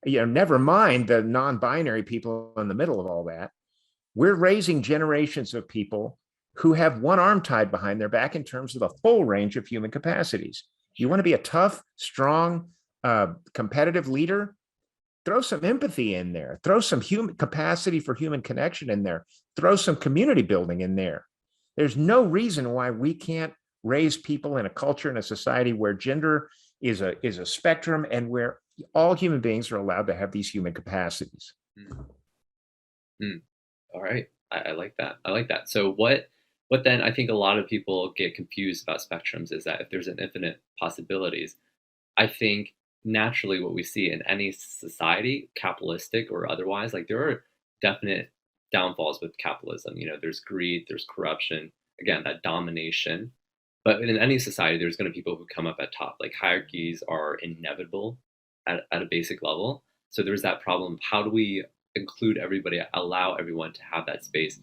never mind the non-binary people in the middle of all that. We're raising generations of people who have one arm tied behind their back in terms of the full range of human capacities. You want to be a tough, strong, competitive leader? Throw some empathy in there. Throw some human capacity for human connection in there. Throw some community building in there. There's no reason why we can't raise people in a culture and a society where gender is a spectrum and where all human beings are allowed to have these human capacities. All right. I like that. I like that. So what then I think a lot of people get confused about spectrums is that if there's an infinite possibilities, I think naturally what we see in any society, capitalistic or otherwise, like there are definite downfalls with capitalism. There's greed, there's corruption, again, that domination. But in any society, there's going to be people who come up at top. Like hierarchies are inevitable at a basic level. So there's that problem. How do we include everybody, allow everyone to have that space,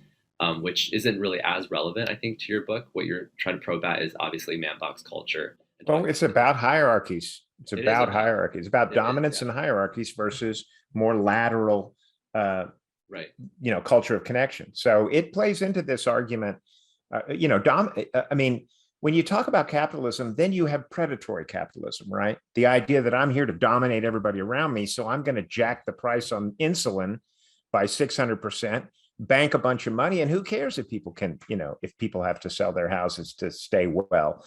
which isn't really as relevant, I think, to your book. What you're trying to probe at is obviously man box culture. Well, it's about hierarchies. It's about hierarchies. It's about dominance and hierarchies versus more lateral, culture of connection. So it plays into this argument. When you talk about capitalism, then you have predatory capitalism, right? The idea that I'm here to dominate everybody around me, so I'm going to jack the price on insulin by 600%, bank a bunch of money, and who cares if people can, if people have to sell their houses to stay well.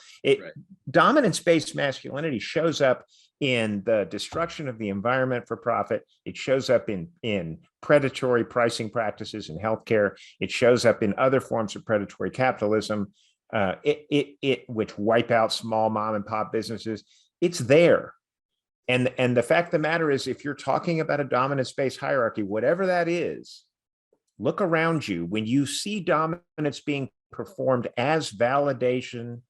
Dominance-based masculinity shows up in the destruction of the environment for profit. It shows up in predatory pricing practices in healthcare. It shows up in other forms of predatory capitalism. Which wipe out small mom and pop businesses. It's there. And the fact of the matter is, if you're talking about a dominance-based hierarchy, whatever that is, look around you. When you see dominance being performed as validation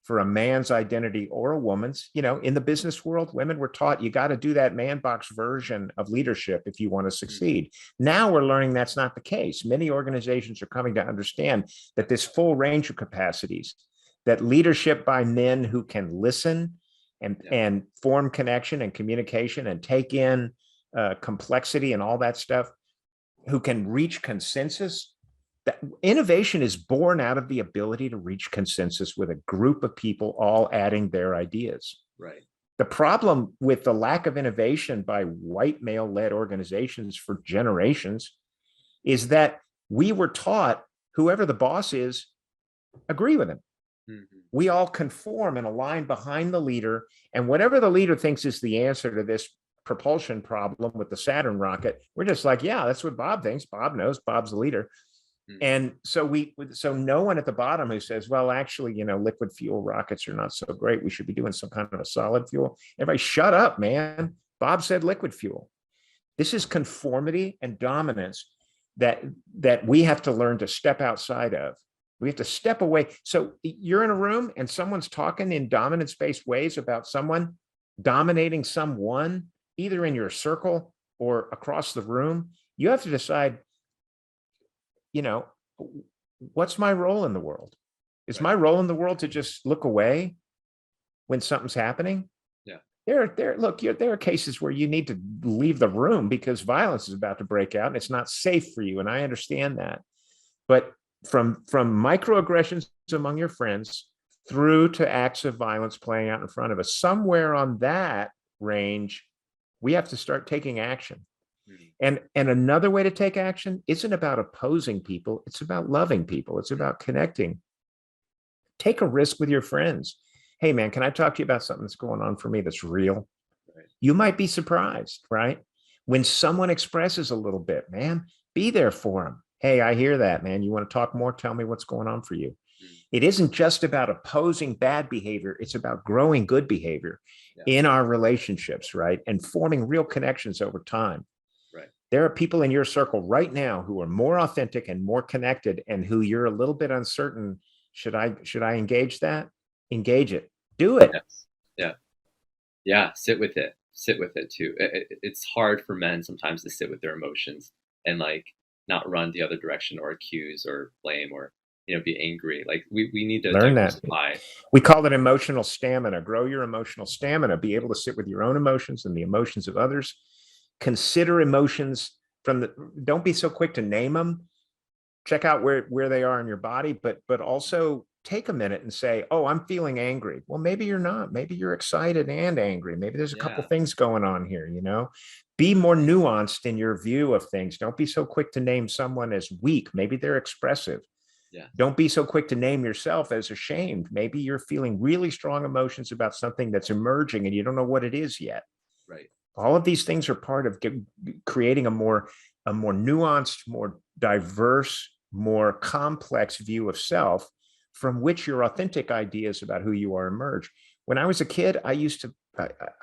for a man's identity or a woman's. In the business world, women were taught you got to do that man box version of leadership if you want to succeed. Now we're learning that's not the case. Many organizations are coming to understand that this full range of capacities, that leadership by men who can listen and form connection and communication and take in complexity and all that stuff, who can reach consensus. That innovation is born out of the ability to reach consensus with a group of people all adding their ideas. Right. The problem with the lack of innovation by white male-led organizations for generations is that we were taught whoever the boss is, agree with him. Mm-hmm. We all conform and align behind the leader, and whatever the leader thinks is the answer to this propulsion problem with the Saturn rocket, we're just like, yeah, that's what Bob thinks. Bob knows. Bob's the leader. And so no one at the bottom who says, well, actually, liquid fuel rockets are not so great. We should be doing some kind of a solid fuel. Everybody shut up, man. Bob said liquid fuel. This is conformity and dominance that we have to learn to step outside of. We have to step away. So you're in a room and someone's talking in dominance-based ways about someone dominating someone, either in your circle or across the room. You have to decide, what's my role in the world? Is my role in the world to just look away when something's happening? Yeah. There are cases where you need to leave the room because violence is about to break out and it's not safe for you. And I understand that. But from microaggressions among your friends through to acts of violence playing out in front of us, somewhere on that range, we have to start taking action. And another way to take action isn't about opposing people. It's about loving people. It's about connecting. Take a risk with your friends. Hey, man, can I talk to you about something that's going on for me that's real? Right. You might be surprised, right? When someone expresses a little bit, man, be there for them. Hey, I hear that, man. You want to talk more? Tell me what's going on for you. It isn't just about opposing bad behavior. It's about growing good behavior in our relationships, right? And forming real connections over time. There are people in your circle right now who are more authentic and more connected and who you're a little bit uncertain. Should I engage that? Engage it. Do it. Yes. Yeah. Yeah. Sit with it. Sit with it too. It's hard for men sometimes to sit with their emotions and not run the other direction or accuse or blame or, be angry. We need to learn diversify. That. We call it emotional stamina. Grow your emotional stamina. Be able to sit with your own emotions and the emotions of others. Consider emotions don't be so quick to name them. Check out where they are in your body, but also take a minute and say, oh, I'm feeling angry. Well, maybe you're not. Maybe you're excited and angry. Maybe there's a couple things going on here, Be more nuanced in your view of things. Don't be so quick to name someone as weak. Maybe they're expressive. Yeah. Don't be so quick to name yourself as ashamed. Maybe you're feeling really strong emotions about something that's emerging and you don't know what it is yet. Right. All of these things are part of creating a more nuanced, more diverse, more complex view of self from which your authentic ideas about who you are emerge. When I was a kid, I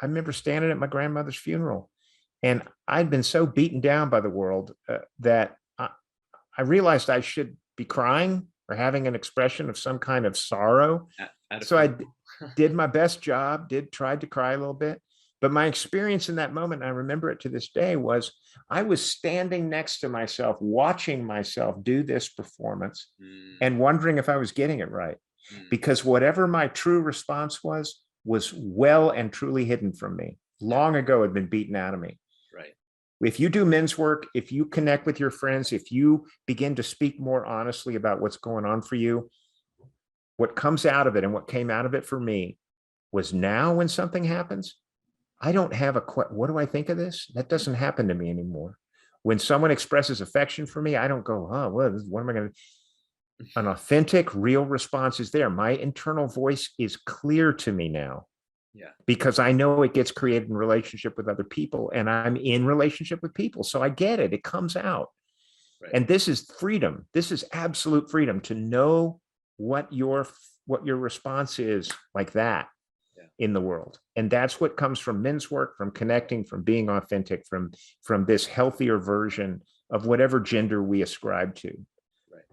remember standing at my grandmother's funeral and I'd been so beaten down by the world that I realized I should be crying or having an expression of some kind of sorrow. So I did my best job, tried to cry a little bit. But my experience in that moment, and I remember it to this day, was I was standing next to myself, watching myself do this performance and wondering if I was getting it right. Because whatever my true response was well and truly hidden from me. Long ago, it had been beaten out of me. Right. If you do men's work, if you connect with your friends, if you begin to speak more honestly about what's going on for you, what comes out of it and what came out of it for me was now when something happens, I don't have what do I think of this? That doesn't happen to me anymore. When someone expresses affection for me, I don't go, oh, what am I going to? An authentic, real response is there. My internal voice is clear to me now. Yeah. Because I know it gets created in relationship with other people and I'm in relationship with people. So I get it. It comes out. Right. And this is freedom. This is absolute freedom to know what your response is like that. In the world. And that's what comes from men's work, from connecting, from being authentic, from this healthier version of whatever gender we ascribe to. Right.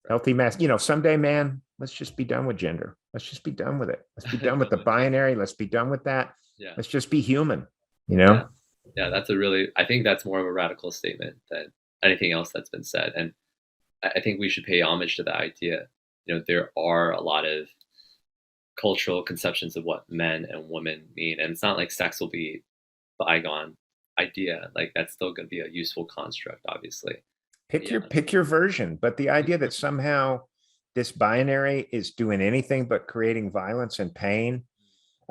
Healthy mass, someday, man, let's just be done with gender. Let's just be done with it. Let's be done with the binary. Let's be done with that. Yeah. Let's just be human, Yeah. Yeah. I think that's more of a radical statement than anything else that's been said. And I think we should pay homage to that idea. There are a lot of cultural conceptions of what men and women mean. And it's not like sex will be bygone idea. Like that's still going to be a useful construct, obviously. Pick your version. But the idea that somehow this binary is doing anything but creating violence and pain.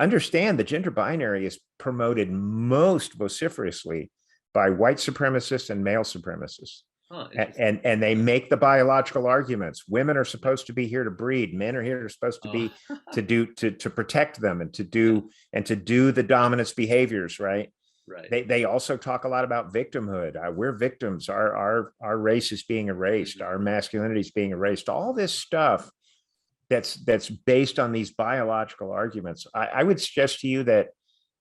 Understand the gender binary is promoted most vociferously by white supremacists and male supremacists. And they make the biological arguments. Women are supposed to be here to breed. Men are here supposed to be to protect them and to do the dominance behaviors, right? Right. They also talk a lot about victimhood. We're victims. Our race is being erased. Our masculinity is being erased. All this stuff that's based on these biological arguments. I would suggest to you that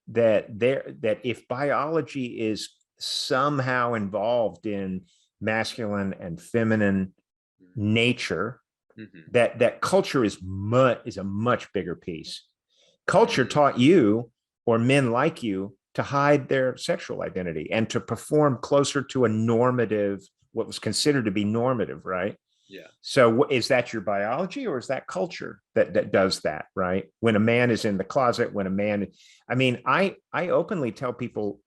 if biology is somehow involved in masculine and feminine nature, that culture is a much bigger piece. Culture taught you, or men like you, to hide their sexual identity and to perform closer to a normative, what was considered to be normative, right? Yeah. So is that your biology, or is that culture that does that, right? When a man is in the closet, I openly tell people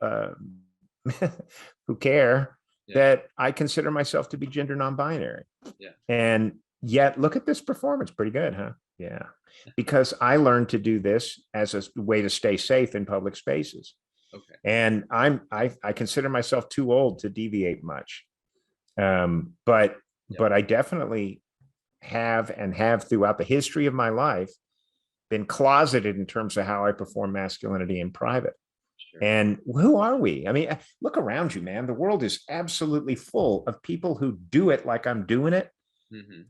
who care that I consider myself to be gender non-binary. Yeah. And yet look at this performance. Pretty good, huh? Yeah. Because I learned to do this as a way to stay safe in public spaces. Okay. And I consider myself too old to deviate much. But I definitely have throughout the history of my life been closeted in terms of how I perform masculinity in private. Sure. And who are we? I mean, look around you, man. The world is absolutely full of people who do it like I'm doing it. Mm-hmm.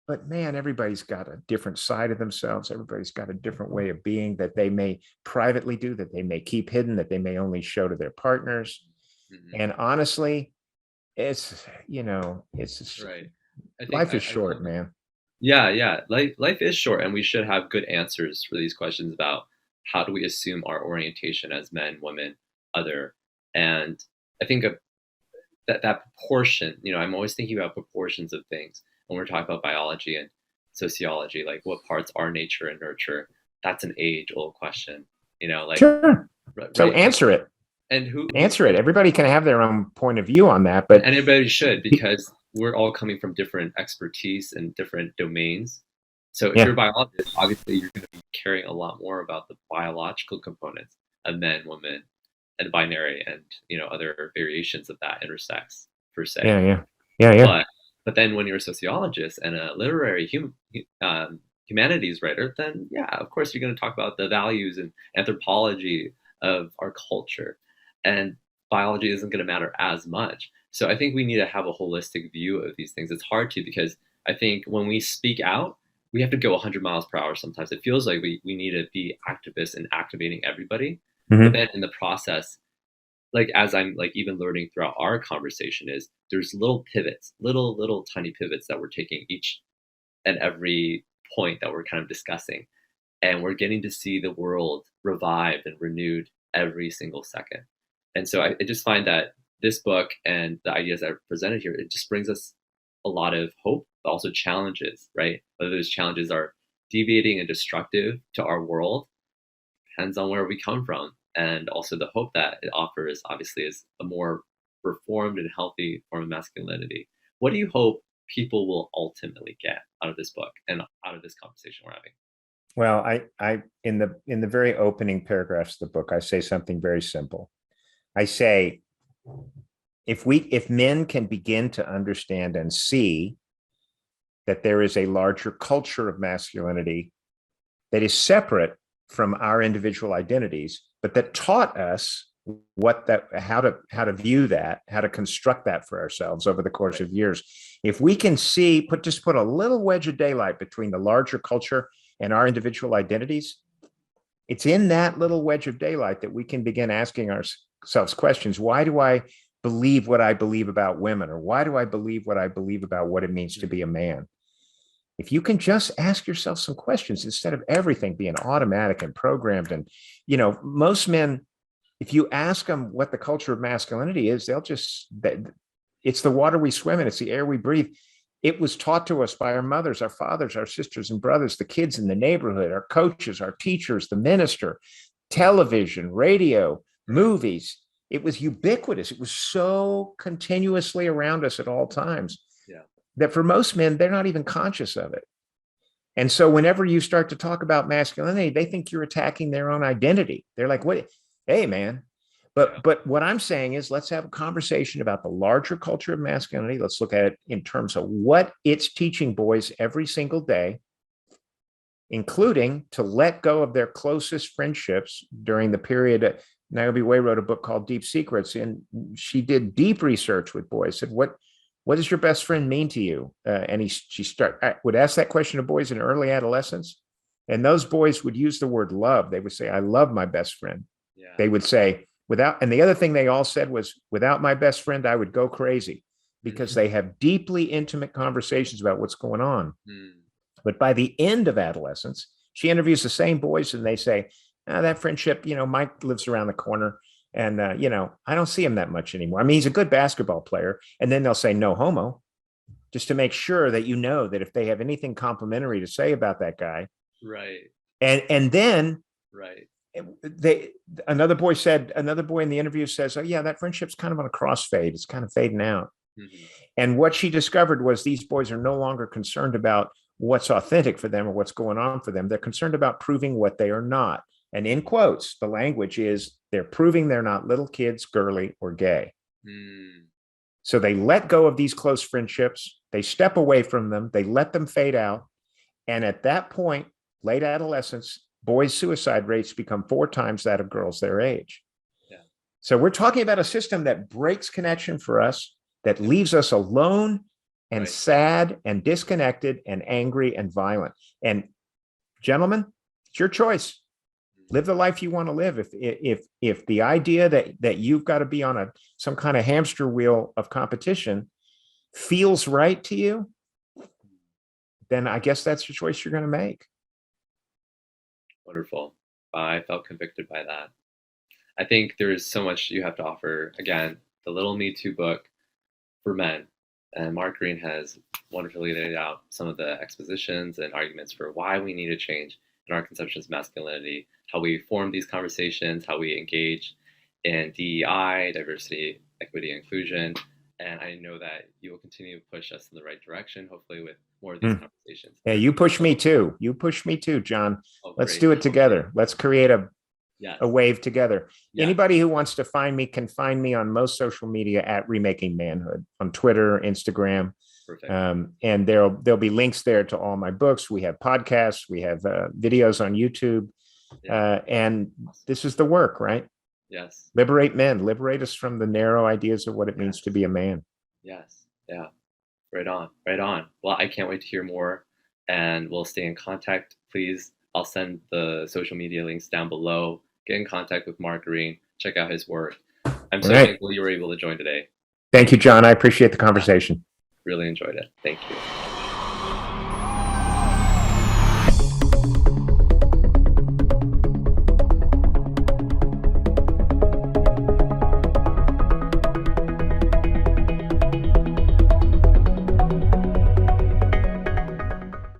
But man, everybody's got a different side of themselves. Everybody's got a different way of being that they may privately do, that they may keep hidden, that they may only show to their partners. Mm-hmm. And honestly, it's right. Life is short, man. Yeah. Life is short, and we should have good answers for these questions about how do we assume our orientation as men, women, other. And I think that proportion, I'm always thinking about proportions of things when we're talking about biology and sociology, like what parts are nature and nurture. That's an age-old question, Sure. Right? So answer it. And who answer it? Everybody can have their own point of view on that, but anybody should, because we're all coming from different expertise and different domains. So if you're a biologist, obviously you're going to be caring a lot more about the biological components of men, women, and binary, and other variations of that, intersex per se. Yeah. But then when you're a sociologist and a literary humanities writer, then of course you're going to talk about the values and anthropology of our culture, and biology isn't going to matter as much. So I think we need to have a holistic view of these things. It's hard to, because I think when we speak out, we have to go 100 miles per hour sometimes. It feels like we need to be activists and activating everybody. Mm-hmm. But then in the process, like as I'm like even learning throughout our conversation, is there's little pivots, little tiny pivots that we're taking each and every point that we're kind of discussing. And we're getting to see the world revived and renewed every single second. And so I just find that this book and the ideas that are presented here, it just brings us a lot of hope, but also challenges, right? Whether those challenges are deviating and destructive to our world depends on where we come from. And also the hope that it offers, obviously, is a more reformed and healthy form of masculinity. What do you hope people will ultimately get out of this book and out of this conversation we're having? Well, I in the very opening paragraphs of the book, I say something very simple. I say, if men can begin to understand and see that there is a larger culture of masculinity that is separate from our individual identities, but that taught us how to view that, how to construct that for ourselves over the course of years. If we can see, put a little wedge of daylight between the larger culture and our individual identities, it's in that little wedge of daylight that we can begin asking ourselves questions. Why do I believe what I believe about women? Or why do I believe what I believe about what it means to be a man? if you can just ask yourself some questions instead of everything being automatic and programmed. And, most men, if you ask them what the culture of masculinity is, they'll just, it's the water we swim in, it's the air we breathe. It was taught to us by our mothers, our fathers, our sisters and brothers, the kids in the neighborhood, our coaches, our teachers, the minister, television, radio, movies. It was ubiquitous. It was so continuously around us at all times that for most men, they're not even conscious of it. And so whenever you start to talk about masculinity, they think you're attacking their own identity. They're like, "What? Hey, man." But what I'm saying is, let's have a conversation about the larger culture of masculinity. Let's look at it in terms of what it's teaching boys every single day, including to let go of their closest friendships during the period. Niobe Way wrote a book called Deep Secrets, and she did deep research with boys. Said, what does your best friend mean to you? And she would ask that question to boys in early adolescence, and those boys would use the word love. They would say, "I love my best friend." Yeah. They would say, and the other thing they all said was, "Without my best friend, I would go crazy," because they have deeply intimate conversations about what's going on. But by the end of adolescence, she interviews the same boys and they say, "That friendship, Mike lives around the corner and, I don't see him that much anymore. I mean, he's a good basketball player." And then they'll say, "No homo," just to make sure that that if they have anything complimentary to say about that guy. Right. And then right. Another boy in the interview says, "Oh yeah, that friendship's kind of on a crossfade. It's kind of fading out." Mm-hmm. And what she discovered was these boys are no longer concerned about what's authentic for them or what's going on for them. They're concerned about proving what they are not. And in quotes, the language is they're proving they're not little kids, girly, or gay. So they let go of these close friendships. They step away from them. They let them fade out. And at that point, late adolescence, boys' suicide rates become 4 times that of girls their age. Yeah. So we're talking about a system that breaks connection for us, that leaves us alone and sad and disconnected and angry and violent. And gentlemen, it's your choice. Live the life you want to live. If the idea that you've got to be on some kind of hamster wheel of competition feels right to you, then I guess that's the choice you're going to make. Wonderful. I felt convicted by that. I think there is so much you have to offer. Again, the Little Me Too book for men. And Mark Greene has wonderfully laid out some of the expositions and arguments for why we need a change in our conceptions of masculinity, how we form these conversations, how we engage in DEI, diversity, equity, inclusion. And I know that you will continue to push us in the right direction, hopefully with more of these conversations. Yeah, you push me too. John. Let's do it together. Let's create a wave together. Yes. Anybody who wants to find me can find me on most social media at Remaking Manhood on Twitter, Instagram. And there'll be links there to all my books. We have podcasts, we have videos on YouTube. And this is the work, right? Yes. Liberate men, liberate us from the narrow ideas of what it means to be a man. Yes. Yeah. Right on. Well, I can't wait to hear more, and we'll stay in contact. Please, I'll send the social media links down below. Get in contact with Mark Greene. Check out his work. I'm so thankful you were able to join today. Thank you, John. I appreciate the conversation. Really enjoyed it. Thank you.